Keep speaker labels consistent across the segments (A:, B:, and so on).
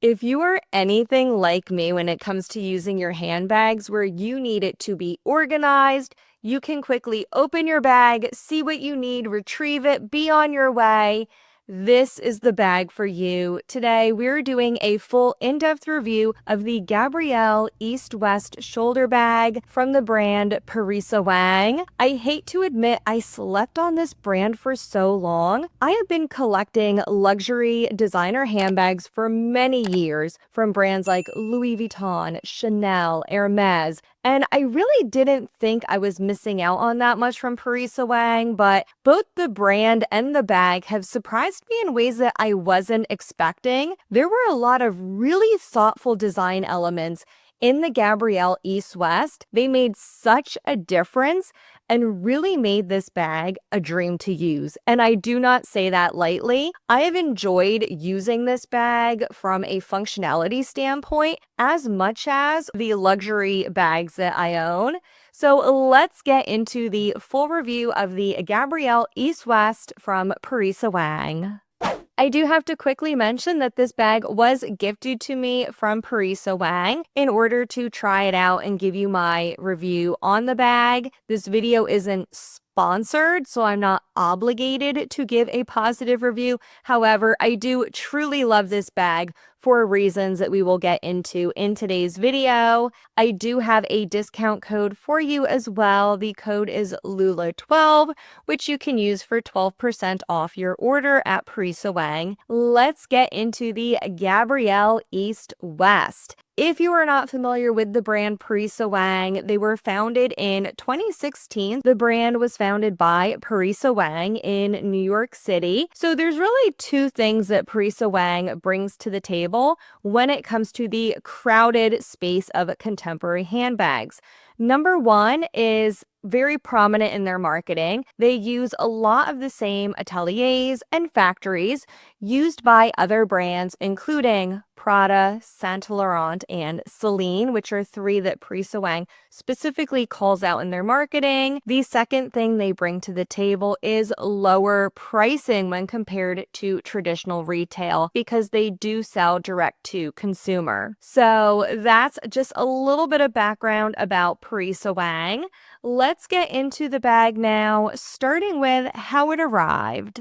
A: If you are anything like me when it comes to using your handbags where you need it to be organized, you can quickly open your bag, see what you need, retrieve it, be on your way. This is the bag for you. Today, we're doing a full in-depth review of the Gabrielle East-West shoulder bag from the brand Parisa Wang. I hate to admit I slept on this brand for so long. I have been collecting luxury designer handbags for many years from brands like Louis Vuitton, Chanel, Hermes, and I really didn't think I was missing out on that much from Parisa Wang, but both the brand and the bag have surprised me in ways that I wasn't expecting. There were a lot of really thoughtful design elements in the Gabrielle East-West. They made such a difference and really made this bag a dream to use. And I do not say that lightly. I have enjoyed using this bag from a functionality standpoint as much as the luxury bags that I own. So let's get into the full review of the Gabrielle East-West from Parisa Wang. I do have to quickly mention that this bag was gifted to me from Parisa Wang in order to try it out and give you my review on the bag. This video isn't sponsored, so I'm not obligated to give a positive review. However, I do truly love this bag for reasons that we will get into in today's video. I do have a discount code for you as well. The code is LULA12, which you can use for 12% off your order at Parisa Wang. Let's get into the Gabrielle East-West. If you are not familiar with the brand Parisa Wang, they were founded in 2016. The brand was founded by Parisa Wang in New York City. So there's really two things that Parisa Wang brings to the table when it comes to the crowded space of contemporary handbags. Number one is very prominent in their marketing. They use a lot of the same ateliers and factories used by other brands, including Prada, Saint Laurent, and Celine, which are three that Parisa Wang specifically calls out in their marketing. The second thing they bring to the table is lower pricing when compared to traditional retail because they do sell direct to consumer. So that's just a little bit of background about Parisa Wang. Let's get into the bag now, starting with how it arrived.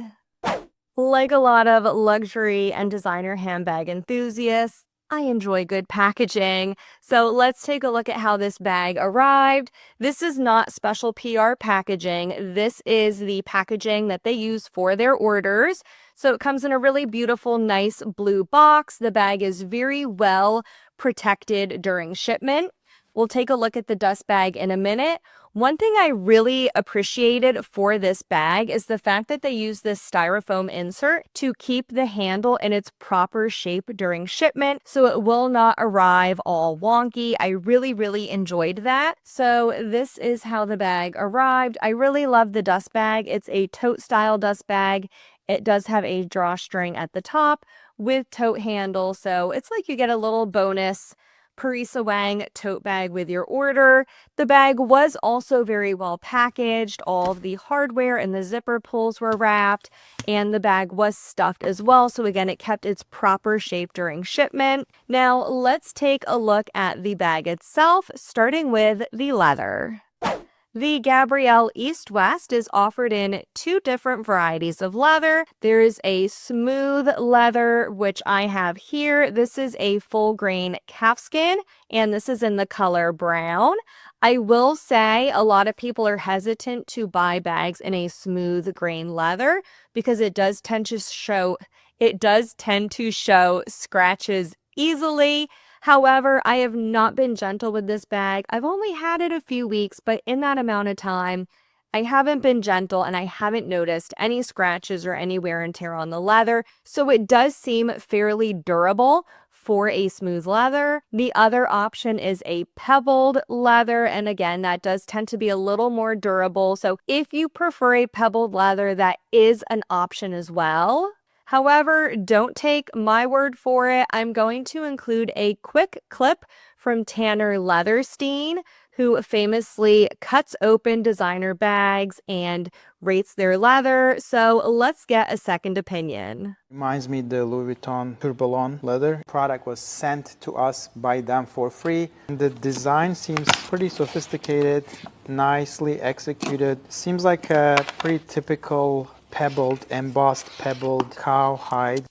A: Like a lot of luxury and designer handbag enthusiasts, I enjoy good packaging. So let's take a look at how this bag arrived. This is not special PR packaging. This is the packaging that they use for their orders. So it comes in a really beautiful, nice blue box. The bag is very well protected during shipment. We'll take a look at the dust bag in a minute. One thing I really appreciated for this bag is the fact that they use this styrofoam insert to keep the handle in its proper shape during shipment, so it will not arrive all wonky. I really enjoyed that. So this is how the bag arrived. I really love the dust bag. It's a tote style dust bag. It does have a drawstring at the top with tote handle, so it's like you get a little bonus Parisa Wang tote bag with your order. The bag was also very well packaged. All of the hardware and the zipper pulls were wrapped, and the bag was stuffed as well. So again, it kept its proper shape during shipment. Now let's take a look at the bag itself, starting with the leather. The Gabrielle East-West is offered in two different varieties of leather. There is a smooth leather, which I have here. This is a full grain calfskin, and this is in the color brown. I will say a lot of people are hesitant to buy bags in a smooth grain leather because it does tend to show scratches easily. However, I have not been gentle with this bag. I've only had it a few weeks, but in that amount of time, I haven't been gentle and I haven't noticed any scratches or any wear and tear on the leather. So it does seem fairly durable for a smooth leather. The other option is a pebbled leather. And again, that does tend to be a little more durable. So if you prefer a pebbled leather, that is an option as well. However, don't take my word for it. I'm going to include a quick clip from Tanner Leatherstein who famously cuts open designer bags and rates their leather. So let's get a second opinion.
B: Reminds me the Louis Vuitton Tourbillon leather. Product was sent to us by them for free. The design seems pretty sophisticated, nicely executed. Seems like a pretty typical pebbled, embossed pebbled cowhide.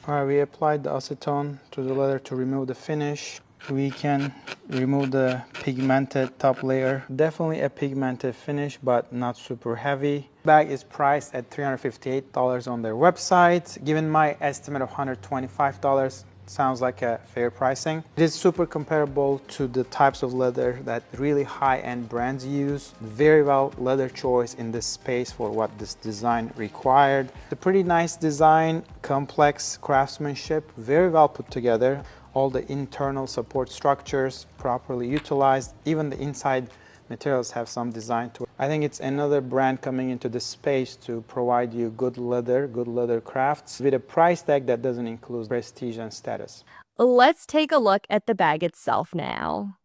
B: Alright, we applied the acetone to the leather to remove the finish. We can remove the pigmented top layer. Definitely a pigmented finish, but not super heavy. The bag is priced at $358 on their website. Given my estimate of $125, sounds like a fair pricing. It is super comparable to the types of leather that really high-end brands use. Very well leather choice in this space for what this design required. It's a pretty nice design, complex craftsmanship, very well put together. All the internal support structures properly utilized. Even the inside materials have some design to it. I think it's another brand coming into this space to provide you good leather crafts with a price tag that doesn't include prestige and status.
A: Let's take a look at the bag itself now.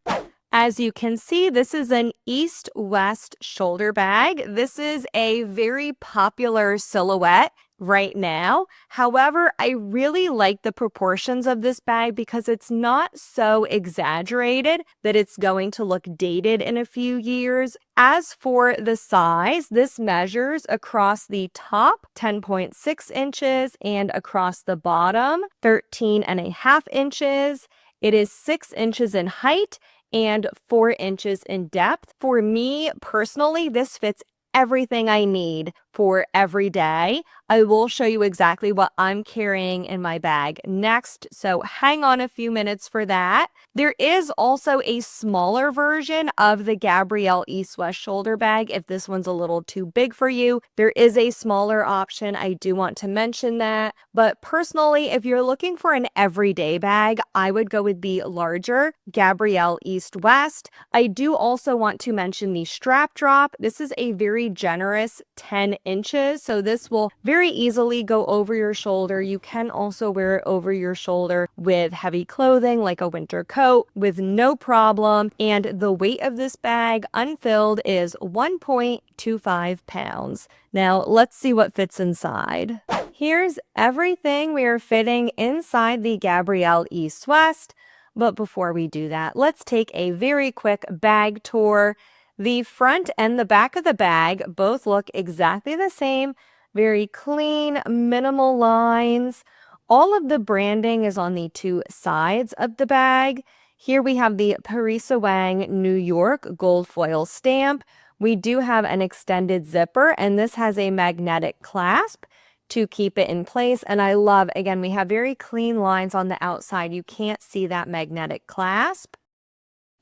A: As you can see, this is an East-West shoulder bag. This is a very popular silhouette right now. However, I really like the proportions of this bag because it's not so exaggerated that it's going to look dated in a few years. As for the size, this measures across the top 10.6 inches and across the bottom 13.5 inches. It is 6 inches in height and 4 inches in depth. For me personally, this fits everything I need for every day. I will show you exactly what I'm carrying in my bag next, so hang on a few minutes for that. There is also a smaller version of the Gabrielle East-West shoulder bag if this one's a little too big for you. There is a smaller option. I do want to mention that. But personally, if you're looking for an everyday bag, I would go with the larger Gabrielle East-West. I do also want to mention the strap drop. This is a very generous 10 inches, so this will very easily go over your shoulder. You can also wear it over your shoulder with heavy clothing like a winter coat with no problem. And the weight of this bag unfilled is 1.25 pounds. Now let's see what fits inside. Here's everything we are fitting inside the Gabrielle East-West. But before we do that, let's take a very quick bag tour. The front and the back of the bag both look exactly the same. Very clean, minimal lines. All of the branding is on the two sides of the bag. Here we have the Parisa Wang New York gold foil stamp. We do have an extended zipper, and this has a magnetic clasp to keep it in place. And I love, again, we have very clean lines on the outside. You can't see that magnetic clasp.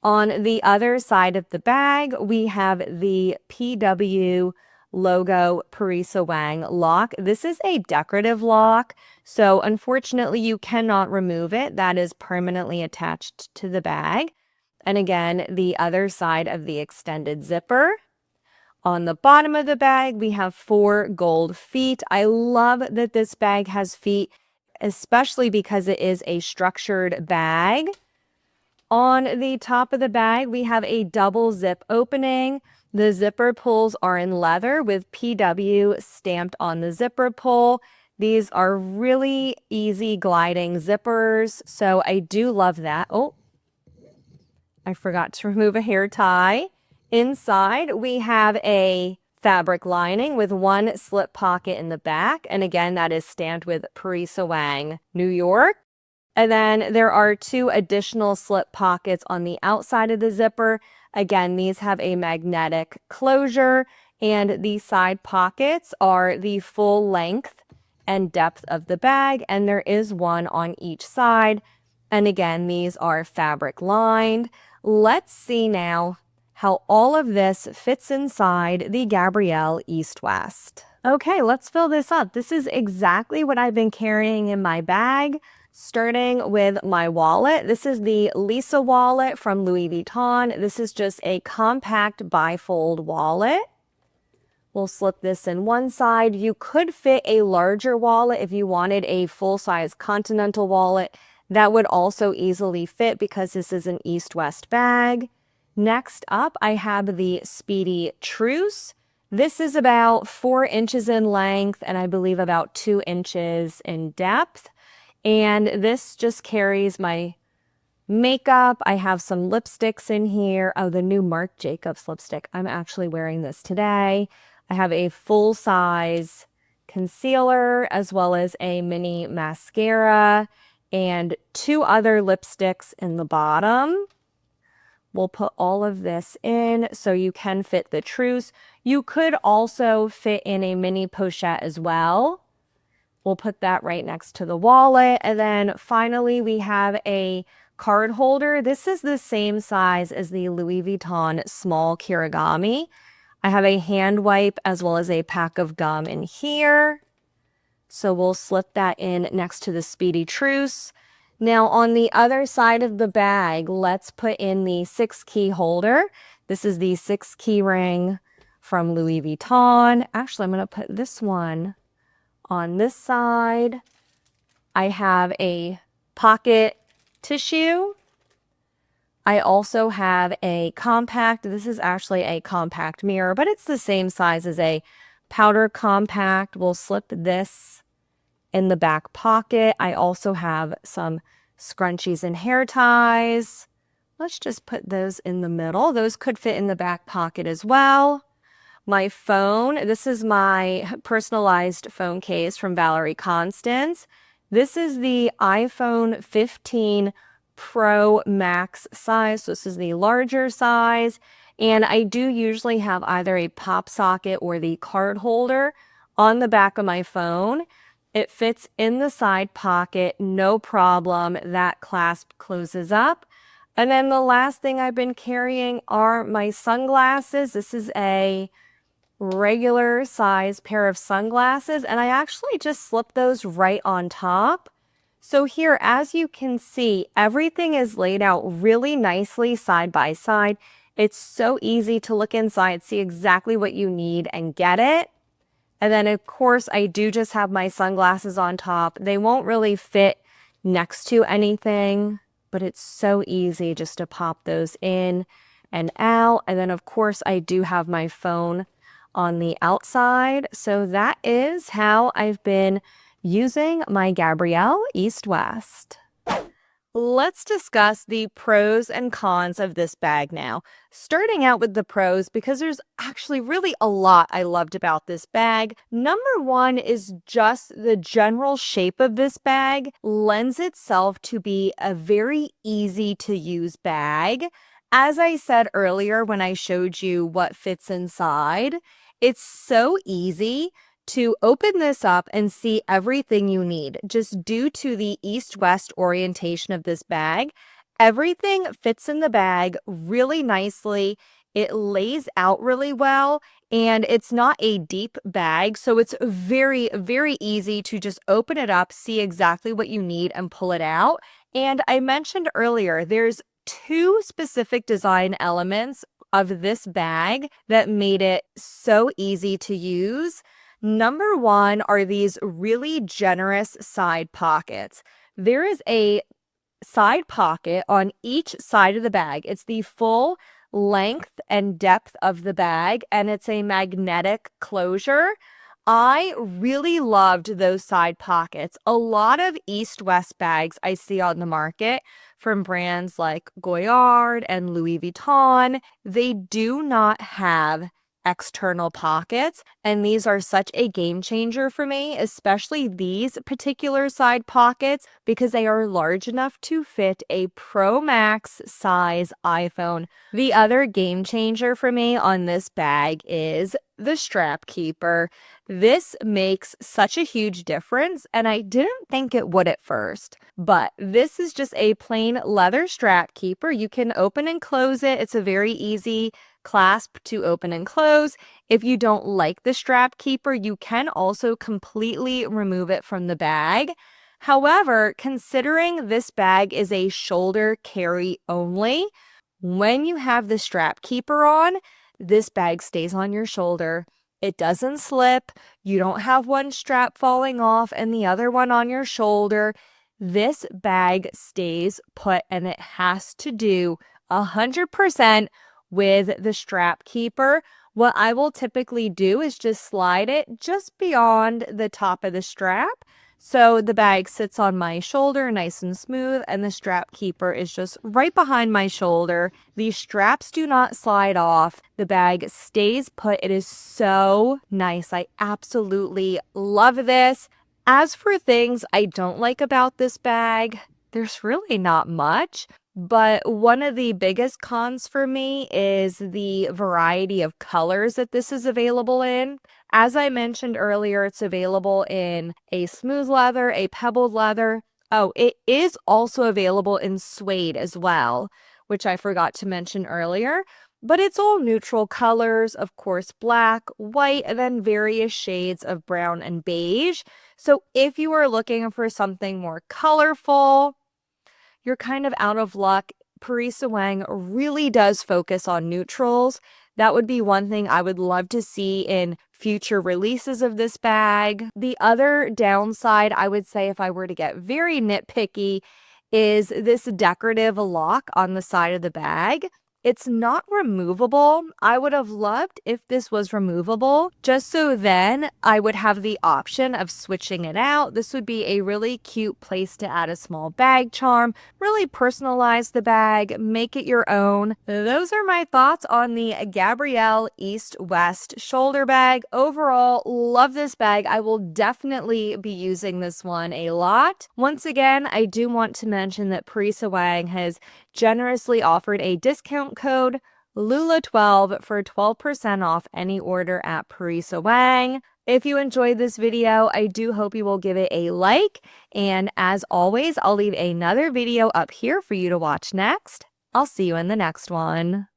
A: On the other side of the bag, we have the PW logo Parisa Wang lock. This is a decorative lock, so unfortunately you cannot remove it. That is permanently attached to the bag. And again, the other side of the extended zipper. On the bottom of the bag, we have 4 gold feet. I love that this bag has feet, especially because it is a structured bag. On the top of the bag, we have a double zip opening. The zipper pulls are in leather with PW stamped on the zipper pull. These are really easy gliding zippers, so I do love that. Oh, I forgot to remove a hair tie. Inside, we have a fabric lining with 1 slip pocket in the back. And again, that is stamped with Parisa Wang, New York. And then there are 2 additional slip pockets on the outside of the zipper. Again, these have a magnetic closure, and the side pockets are the full length and depth of the bag, and there is 1 on each side. And again, these are fabric lined. Let's see now how all of this fits inside the Gabrielle East-West. Okay, let's fill this up. This is exactly what I've been carrying in my bag. Starting with my wallet. This is the Lisa wallet from Louis Vuitton. This is just a compact bifold wallet. We'll slip this in one side. You could fit a larger wallet if you wanted a full-size continental wallet. That would also easily fit because this is an East-West bag. Next up, I have the Speedy Truce. This is about 4 inches in length and I believe about 2 inches in depth. And this just carries my makeup. I have some lipsticks in here. Oh, the new Marc Jacobs lipstick. I'm actually wearing this today. I have a full-size concealer as well as a mini mascara and 2 other lipsticks in the bottom. We'll put all of this in so you can fit the truce. You could also fit in a mini pochette as well. We'll put that right next to the wallet. And then finally, we have a card holder. This is the same size as the Louis Vuitton small kirigami. I have a hand wipe as well as a pack of gum in here. So we'll slip that in next to the Speedy Truce. Now on the other side of the bag, let's put in the 6 key holder. This is the 6 key ring from Louis Vuitton. Actually, I'm going to put this one on this side. I have a pocket tissue. I also have a compact. This is actually a compact mirror, but it's the same size as a powder compact. We'll slip this in the back pocket. I also have some scrunchies and hair ties. Let's just put those in the middle. Those could fit in the back pocket as well. My phone, this is my personalized phone case from Valerie Constance. This is the iPhone 15 Pro Max size. So this is the larger size. And I do usually have either a pop socket or the card holder on the back of my phone. It fits in the side pocket, no problem. That clasp closes up. And then the last thing I've been carrying are my sunglasses. This is a regular size pair of sunglasses, and I actually just slipped those right on top. So here, as you can see, everything is laid out really nicely side by side. It's so easy to look inside, see exactly what you need and get it. And then of course, I do just have my sunglasses on top. They won't really fit next to anything, but it's so easy just to pop those in and out. And then of course, I do have my phone on the outside. So that is how I've been using my Gabrielle East-West. Let's discuss the pros and cons of this bag now. Starting out with the pros, because there's actually really a lot I loved about this bag. Number one is just the general shape of this bag lends itself to be a very easy to use bag. As I said earlier when I showed you what fits inside, it's so easy to open this up and see everything you need. Just due to the east-west orientation of this bag, everything fits in the bag really nicely. It lays out really well, and it's not a deep bag, so it's very, very easy to just open it up, see exactly what you need, and pull it out. And I mentioned earlier, there's 2 specific design elements of this bag that made it so easy to use. Number one are these really generous side pockets. There is a side pocket on each side of the bag. It's the full length and depth of the bag, and it's a magnetic closure. I really loved those side pockets. A lot of East-West bags I see on the market from brands like Goyard and Louis Vuitton, they do not have external pockets, and these are such a game changer for me, especially these particular side pockets, because they are large enough to fit a Pro Max size iPhone. The other game changer for me on this bag is the strap keeper. This makes such a huge difference, and I didn't think it would at first, but this is just a plain leather strap keeper. You can open and close it. It's a very easy clasp to open and close. If you don't like the strap keeper, you can also completely remove it from the bag. However, considering this bag is a shoulder carry only, when you have the strap keeper on, this bag stays on your shoulder. It doesn't slip. You don't have one strap falling off and the other one on your shoulder. this bag stays put, and it has to do 100% with the strap keeper. What I will typically do is just slide it just beyond the top of the strap. So the bag sits on my shoulder nice and smooth, and the strap keeper is just right behind my shoulder. These straps do not slide off. The bag stays put. It is so nice. I absolutely love this. As for things I don't like about this bag, there's really not much. But one of the biggest cons for me is the variety of colors that this is available in. As I mentioned earlier, it's available in a smooth leather, a pebbled leather. Oh, it is also available in suede as well, which I forgot to mention earlier. But it's all neutral colors, of course, black, white, and then various shades of brown and beige. So if you are looking for something more colorful, you're kind of out of luck. Parisa Wang really does focus on neutrals. That would be one thing I would love to see in future releases of this bag. The other downside, I would say, if I were to get very nitpicky, is this decorative lock on the side of the bag. It's not removable. I would have loved if this was removable, just so then I would have the option of switching it out. This would be a really cute place to add a small bag charm, really personalize the bag, make it your own. Those are my thoughts on the Gabrielle East-West shoulder bag. Overall, love this bag. I will definitely be using this one a lot. Once again, I do want to mention that Parisa Wang has generously offered a discount code LULA12 for 12% off any order at Parisa Wang. If you enjoyed this video, I do hope you will give it a like. And as always, I'll leave another video up here for you to watch next. I'll see you in the next one.